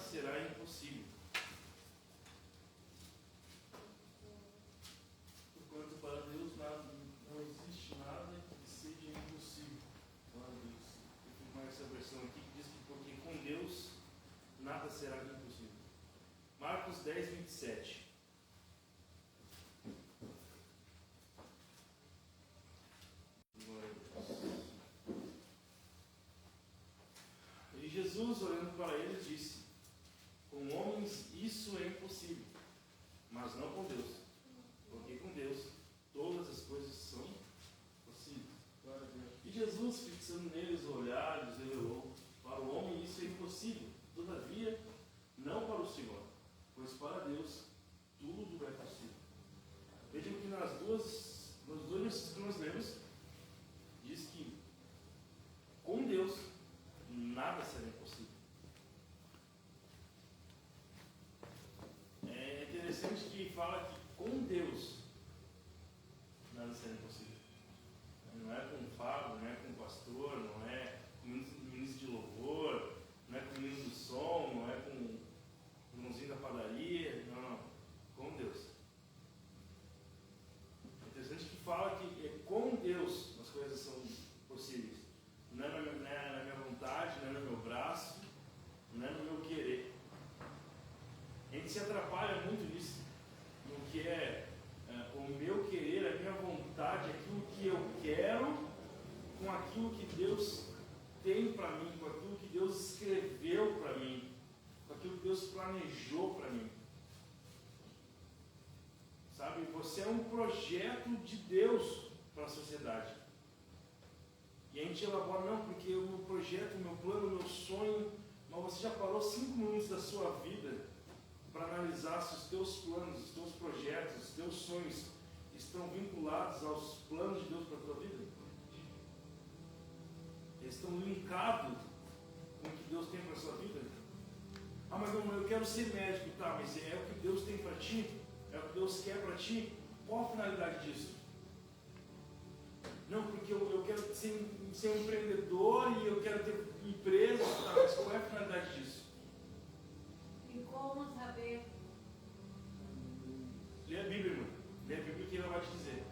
será impossível. Porquanto para Deus não existe nada que seja impossível. Glória a Deus. Eu fico com essa versão aqui que diz que porque com Deus nada será impossível. Marcos 10, 27. Glória a Deus. E Jesus, olhando para eles, disse: com homens isso é impossível, mas não com Deus, porque com Deus todas as coisas são possíveis. E Jesus, fixando neles o olhar, lhes revelou: para o homem isso é impossível, todavia não para o Senhor, pois para Deus tudo é possível. Vejam que nos dois versículos que nós lemos, diz que com Deus nada será impossível. É interessante que fala que com Deus nada será impossível. Não é com o Fábio, não é com o pastor, não é com o ministro de louvor, não é com o ministro do som, não é com o irmãozinho da padaria, não. Com Deus. É interessante que fala que é com Deus as coisas são possíveis. Não é na minha vontade, não é no meu braço, não é no meu querer. A gente se atrapalha muito nisso, no que é o meu querer, a minha vontade, aquilo que eu quero, com aquilo que Deus tem para mim, com aquilo que Deus escreveu para mim, com aquilo que Deus planejou para mim. Sabe, você é um projeto de Deus para a sociedade. E a gente elabora, não, porque o meu projeto, o meu plano, o meu sonho, mas você já parou 5 minutos da sua vida para analisar se os teus planos, os teus projetos, os teus sonhos estão vinculados aos planos de Deus para a tua vida? Eles estão linkados com o que Deus tem para a sua vida? Ah, mas não, eu quero ser médico, tá, mas é o que Deus tem para ti? É o que Deus quer para ti? Qual a finalidade disso? Não, porque eu quero ser um empreendedor e eu quero ter empresa, tá, mas qual é a finalidade disso? E como saber? Lê a Bíblia, irmão. Lê a Bíblia que ela vai te dizer.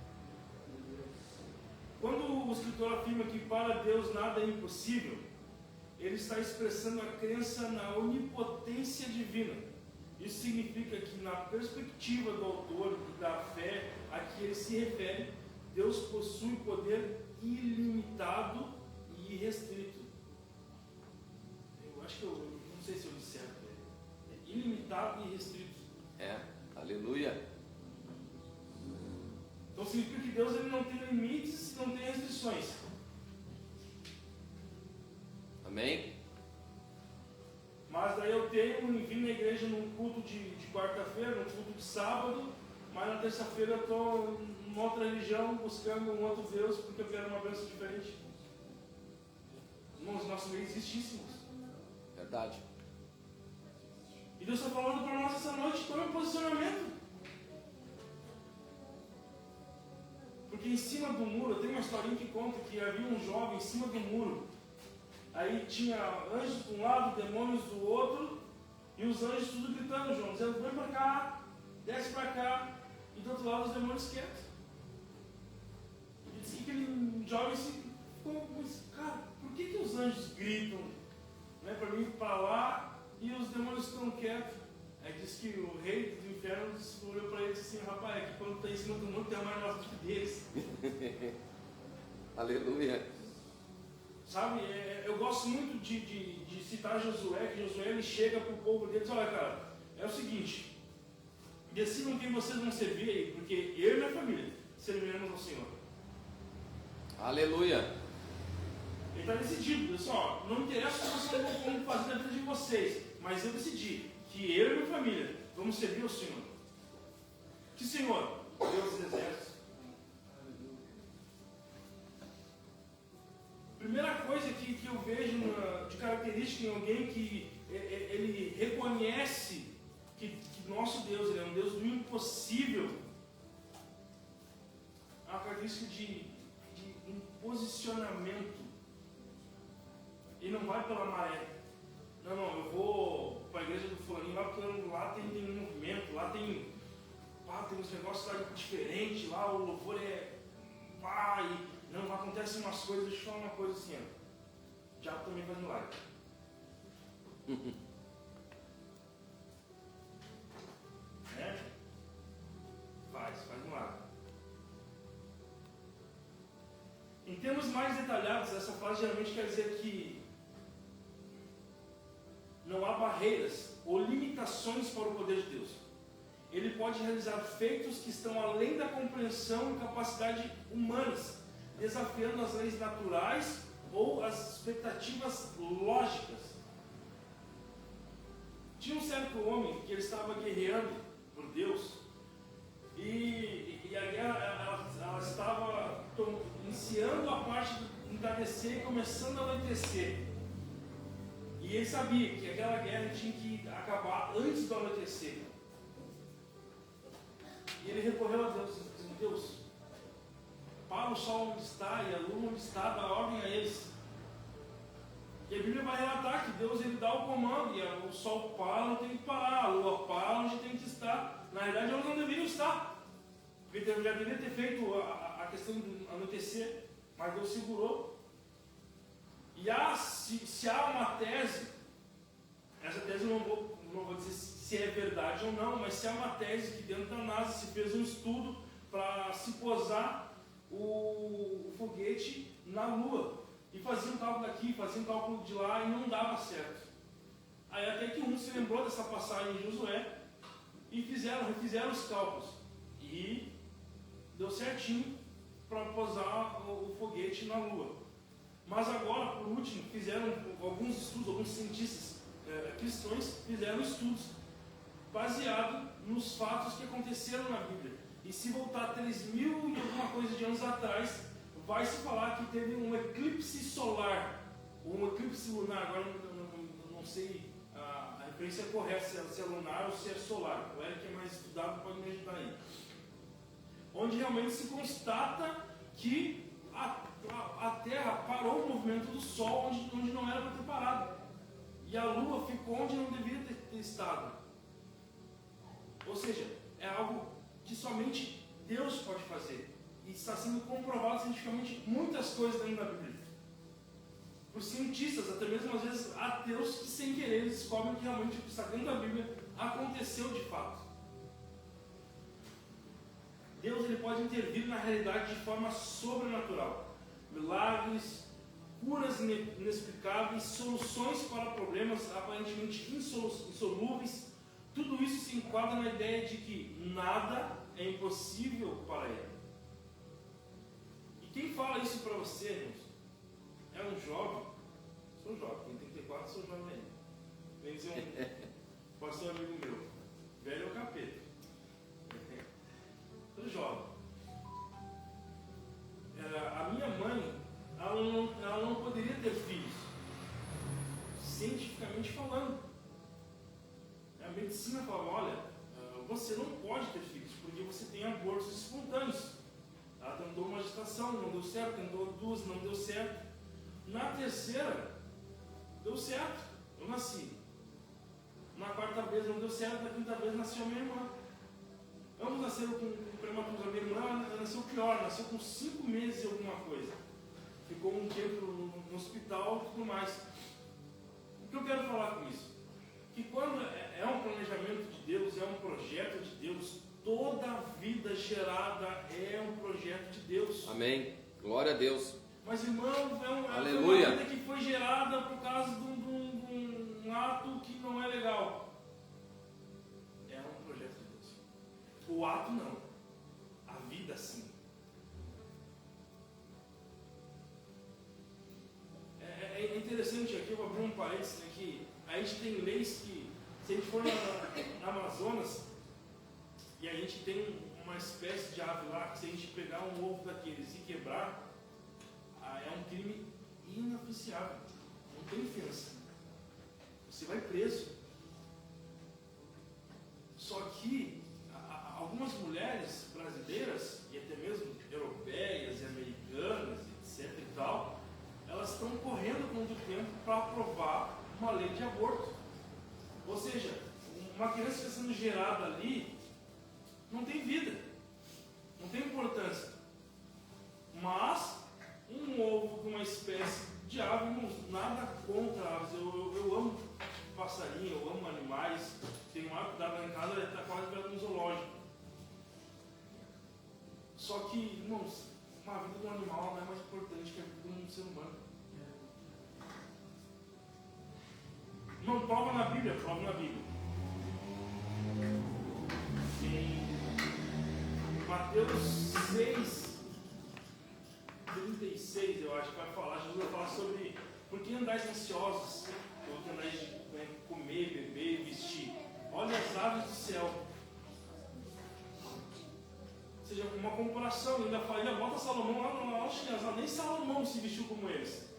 Quando o escritor afirma que para Deus nada é impossível, ele está expressando a crença na onipotência divina. Isso significa que, na perspectiva do autor e da fé a que ele se refere, Deus possui poder ilimitado e irrestrito. Eu acho que eu não sei se eu disse certo. É ilimitado e irrestrito. Aleluia. Então significa que Deus ele não tem limites, não tem restrições. Amém? Mas daí eu vim na igreja num culto de quarta-feira, num culto de sábado, mas na terça-feira eu estou em outra religião, buscando um outro Deus, porque eu quero uma bênção diferente. Irmãos, nosso meio existíssimos. Verdade. E Deus está falando para nós essa noite, tome um posicionamento. Porque em cima do muro, tem uma historinha que conta que havia um jovem em cima do muro. Aí tinha anjos de um lado, demônios do outro, e os anjos tudo gritando, João, dizendo, vem para cá, desce para cá, e do outro lado os demônios quietos. E disse que aquele jovem ficou, mas cara, por que os anjos gritam, né, para mim para lá, e os demônios estão quietos? Aí diz que o rei do inferno olhou para ele e disse assim, rapaz, é que quando está em cima do mundo tem mais nossa do que deles. Aleluia. Sabe, eu gosto muito de citar Josué, que Josué ele chega para o povo dele e diz, olha cara, é o seguinte, decidam quem vocês vão servir aí, porque eu e minha família serviremos ao Senhor. Aleluia. Ele está decidido, pessoal, não interessa o que vocês vão fazer na vida de vocês, mas eu decidi que eu e minha família vamos servir ao Senhor. Que Senhor? Deus dos exércitos. Primeira coisa que eu vejo de característica em alguém que ele reconhece que nosso Deus ele é um Deus do impossível, é uma característica de um posicionamento. Ele não vai pela maré. Não, eu vou para a igreja do fulaninho lá, porque lá tem um movimento, lá tem uns negócios lá diferentes, lá o louvor é e não acontecem umas coisas. Deixa eu falar uma coisa assim, ó. O diabo também faz milagre. Né? Faz milagre. Em termos mais detalhados, essa frase geralmente quer dizer que não há barreiras ou limitações para o poder de Deus. Ele pode realizar feitos que estão além da compreensão e capacidade humanas, desafiando as leis naturais ou as expectativas lógicas. Tinha um certo homem que ele estava guerreando por Deus e a guerra ela estava iniciando a parte do entardecer e começando a anoitecer. E ele sabia que aquela guerra tinha que acabar antes do anoitecer. E ele recorreu a Deus, dizendo: Deus, para o sol onde está e a lua onde está, dá ordem a eles. E a Bíblia vai relatar que Deus ele dá o comando, e o sol para onde tem que parar, a lua para onde tem que estar. Na verdade, eles não deveriam estar, porque já deveria ter feito a questão do anoitecer, mas Deus segurou. E se há uma tese, essa tese eu não vou dizer se é verdade ou não, mas se há uma tese que dentro da NASA se fez um estudo para se posar o foguete na Lua. E fazia um cálculo daqui, fazia um cálculo de lá e não dava certo. Aí até que um se lembrou dessa passagem de Josué e refizeram os cálculos. E deu certinho para posar o foguete na Lua. Mas agora, por último, fizeram alguns estudos, alguns cientistas cristãos fizeram estudos baseados nos fatos que aconteceram na Bíblia. E se voltar 3.000 e alguma coisa de anos atrás, vai se falar que teve um eclipse solar, ou um eclipse lunar. Agora eu não sei a referência correta, se é lunar ou se é solar. O Eric é mais estudado, pode me ajudar aí. Onde realmente se constata que a Terra parou o movimento do Sol onde não era para ter parado. E a Lua ficou onde não deveria ter estado. Ou seja, é algo que somente Deus pode fazer. E está sendo comprovado cientificamente muitas coisas dentro da Bíblia. Por cientistas, até mesmo às vezes ateus, que sem querer descobrem que realmente o que está dentro da Bíblia aconteceu de fato. Deus ele pode intervir na realidade de forma sobrenatural. Milagres, curas inexplicáveis, soluções para problemas aparentemente insolúveis. Tudo isso se enquadra na ideia de que nada é impossível para Ele. E quem fala isso para você, irmãos, é um jovem. Sou jovem, tenho 34, sou jovem ainda. Vem dizer um pastor amigo meu, velho é o capeta. Sou jovem. A minha mãe, ela não poderia ter filhos, cientificamente falando. A medicina falava: olha, você não pode ter filhos, porque você tem abortos espontâneos. Ela tentou uma gestação, não deu certo, tentou duas, não deu certo. Na terceira, deu certo, eu nasci. Na quarta vez não deu certo, na quinta vez nasceu minha irmã. Ambos nasceram com prematuros. A minha irmã nasceu pior, nasceu com 5 meses e alguma coisa. Ficou um tempo no hospital e tudo mais. O que eu quero falar com isso? Que quando é um planejamento de Deus, é um projeto de Deus, toda a vida gerada é um projeto de Deus. Amém. Glória a Deus. Mas, irmão, Aleluia. Uma vida que foi gerada por causa de um ato que não é legal. É um projeto de Deus. O ato não. A vida sim. É interessante aqui, eu vou abrir um parênteses aqui. A gente tem leis que, se a gente for na Amazonas, e a gente tem uma espécie de ave lá, que se a gente pegar um ovo daqueles e quebrar, é um crime inapreciável. Não tem fiança. Você vai preso. Só que algumas mulheres brasileiras, e até mesmo europeias e americanas, etc e tal, elas estão correndo contra o tempo para aprovar uma lei de aborto. Ou seja, gerada ali não tem vida, não tem importância. Mas um ovo de uma espécie de ave, nada contra aves. Eu amo passarinho, eu amo animais. Tenho uma ave lá em casa, está quase perto de um zoológico. Só que, irmãos, uma vida de um animal não é mais importante que a vida de um ser humano. Não, prova na Bíblia, prova na Bíblia. Em Mateus 6, 36, eu acho que vai falar, Jesus vai falar sobre por que andais ansiosos, por que andais de comer, beber, vestir. Olha as aves do céu. Ou seja, uma comparação, ainda bota Salomão lá no nem Salomão se vestiu como eles.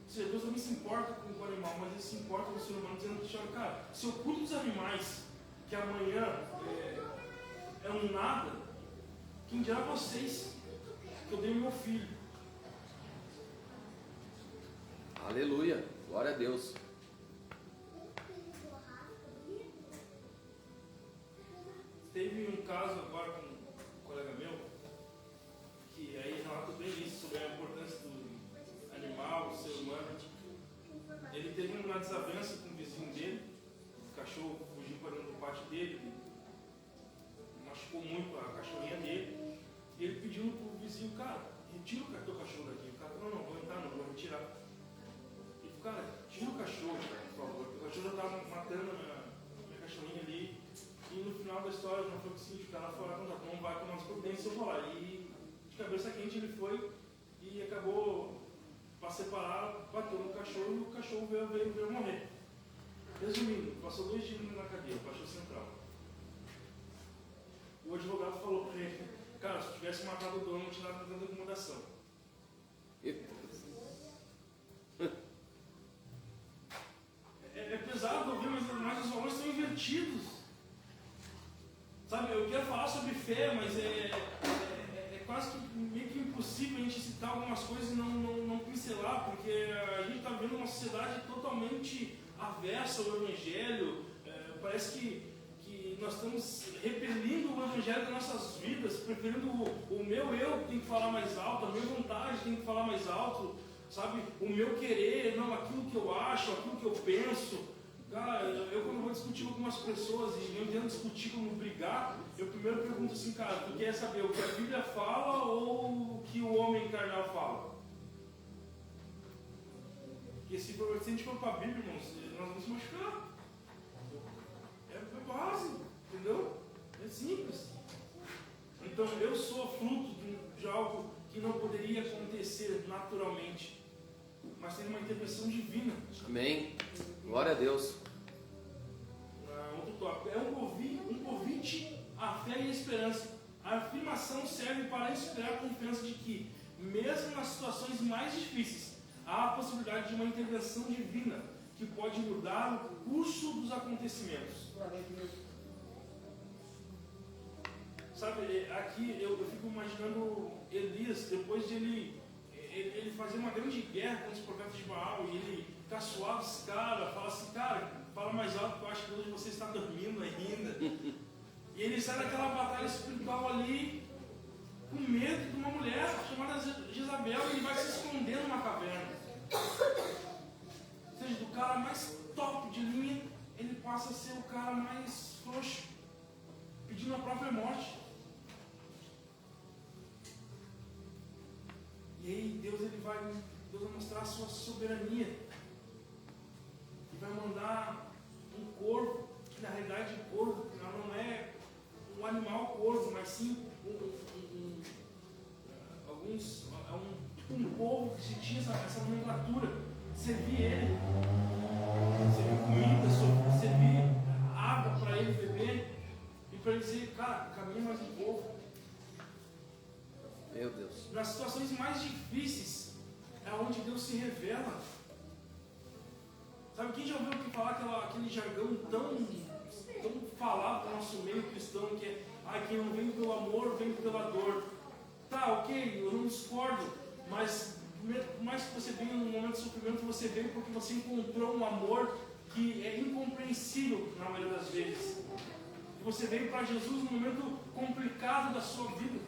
Ou seja, Deus também se importa com o animal, mas Ele se importa com o ser humano, dizendo que, cara, se eu cuido dos animais, que amanhã é um nada, quem dirá vocês que eu dei o meu filho? Aleluia, glória a Deus. Teve um caso agora com um colega meu, que aí relata bem isso, sobre a importância do animal, do ser humano. Ele teve uma desavença com o vizinho dele, o cachorro fugiu para dentro do pátio dele, machucou muito a cachorrinha dele, e ele pediu para o vizinho, cara, retira o teu cachorro daqui. O cara falou, não, vou entrar, não vou retirar. Ele falou, cara, tira o cachorro, por favor. O cachorro já estava matando a minha cachorrinha ali. E no final da história, não foi o seguinte, o cara falou, não vai tomar as providências, eu vou lá. E de cabeça quente ele foi e acabou, para separar, bateu no cachorro e o cachorro veio morrer. Resumindo, passou 2 dias na cadeia, baixou central. O advogado falou para ele, cara, se tivesse matado o dono, não tinha nada dentro da acomodação. É pesado ouvir, mas os valores estão invertidos. Sabe, eu quero falar sobre fé, mas é quase que meio que impossível a gente citar algumas coisas e não pincelar, porque a gente está vendo uma sociedade totalmente aversa ao Evangelho. Parece que nós estamos repelindo o Evangelho das nossas vidas, preferindo o meu eu tem que falar mais alto, a minha vontade tem que falar mais alto, sabe? O meu querer, não aquilo que eu acho, aquilo que eu penso. Cara, eu quando vou discutir com algumas pessoas e eu entendo discutir como brigar, eu primeiro pergunto assim, cara, tu quer saber o que a Bíblia fala ou o que o homem carnal fala? Porque se a gente for para a Bíblia, irmãos, nós vamos se machucar. É básico, entendeu? É simples. Então eu sou fruto de algo que não poderia acontecer naturalmente, mas tem uma intervenção divina. Amém. Glória a Deus. Outro tópico. É um convite à fé e à esperança. A afirmação serve para inspirar a confiança de que, mesmo nas situações mais difíceis, há a possibilidade de uma intervenção divina que pode mudar o curso dos acontecimentos. Sabe, aqui eu fico imaginando Elias, depois de ele fazer uma grande guerra contra os profetas de Baal, e ele caçoava esse cara, fala assim, cara, fala mais alto que eu acho que hoje você está dormindo ainda. E ele sai daquela batalha espiritual ali, com medo de uma mulher chamada Jezabel, e ele vai se esconder numa caverna. Ou seja, do cara mais top de linha, ele passa a ser o cara mais frouxo, pedindo a própria morte. E aí Deus vai mostrar a sua soberania. E vai mandar um corvo, que na realidade o corvo não é um animal corvo, mas sim um povo que se tinha essa nomenclatura. Servir ele, servir comida, servir água para ele beber, e para ele dizer, cara, caminha mais um pouco. Meu Deus. Nas situações mais difíceis é onde Deus se revela. Sabe, quem já ouviu falar aquele jargão tão falado no nosso meio cristão, que é, quem não vem pelo amor, vem pela dor. Tá, ok, eu não discordo, mas por mais que você venha num momento de sofrimento, você veio porque você encontrou um amor que é incompreensível na maioria das vezes. E você veio para Jesus num momento complicado da sua vida.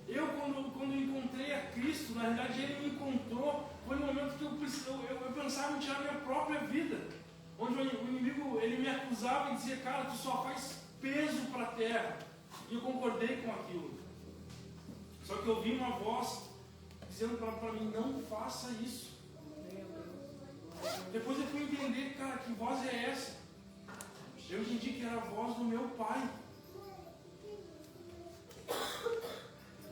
Eu, quando encontrei a Cristo, na realidade Ele me encontrou, foi no momento que eu pensava em tirar minha própria vida. Onde o inimigo, ele me acusava e dizia, cara, tu só faz peso para a terra. E eu concordei com aquilo. Só que eu ouvi uma voz dizendo para mim, não faça isso. Depois eu fui entender, cara, que voz é essa? Eu entendi que era a voz do meu Pai.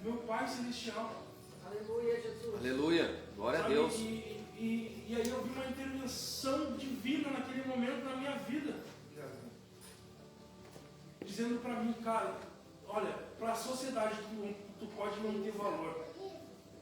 Meu Pai Celestial. Aleluia, Jesus. Aleluia. Glória Sabe? a Deus. E aí eu vi uma intervenção divina naquele momento na minha vida. Dizendo para mim, cara, olha, para a sociedade tu pode não ter valor.